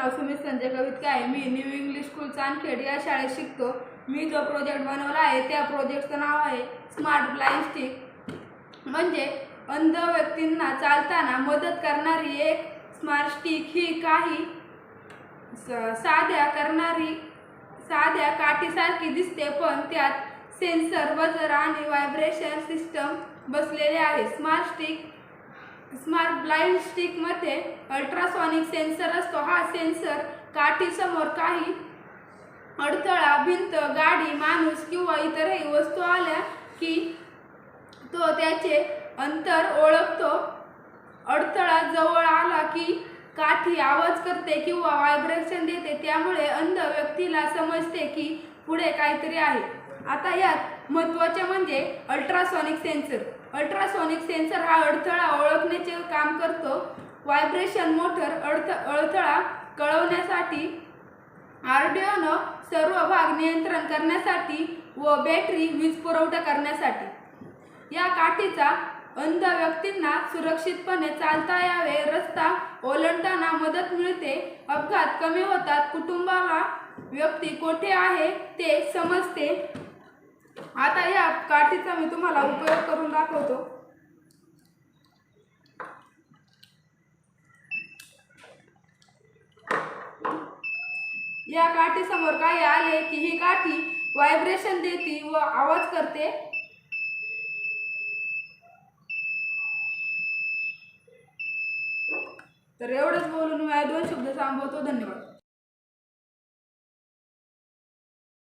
नाव सुमित संजय कवितके आहे। मी new English school चांदखेड या शाळेत शिकतो। मी जो प्रोजेक्ट बनवला आहे त्या प्रोजेक्टचं नाव आहे स्मार्ट ब्लाइंड स्टिक। म्हणजे अंध व्यक्तींना चालताना मदत करणारी एक स्मार्ट स्टिक। ही काही साध्या काठीसारखी दिसते, पण त्यात सेन्सर, बजर आणि व्हायब्रेशन सिस्टम बसलेले आहे। स्मार्ट ब्लाइंड स्टिक मध्ये अल्ट्रासॉनिक सेन्सर असतो। हा सेन्सर काठीसमोर काही अडथळा, भिंत, गाडी, माणूस किंवा इतरही वस्तू आल्या की तो त्याचे अंतर ओळखतो। अडथळा जवळ आला की काठी आवाज करते किंवा व्हायब्रेशन देते, त्यामुळे अंध व्यक्तीला समजते की पुढे काहीतरी आहे। आता यात महत्त्वाचे म्हणजे अल्ट्रासॉनिक सेन्सर। अल्ट्रासॉनिक सेन्सर हा अडथळा ओळखण्याचे काम करतो। व्हायब्रेशन मोटर अडथळा कळवण्यासाठी, आर्डिओनो सर्व भाग नियंत्रण करण्यासाठी व बॅटरी वीज पुरवठा करण्यासाठी। या काठीचा अंध व्यक्तींना सुरक्षितपणे चालता यावे, रस्ता ओलांडताना मदत मिळते, अपघात कमी होतात, कुटुंबाला व्यक्ती कोठे आहे ते समजते। आता या काठीचा मी तुम्हाला उपयोग करून दाखवतो। या काठीसमोर काही आले की ही काठी व्हायब्रेशन देते व आवाज करते। तर एवढंच बोलून मी 2 शब्द थांबवतो। धन्यवाद।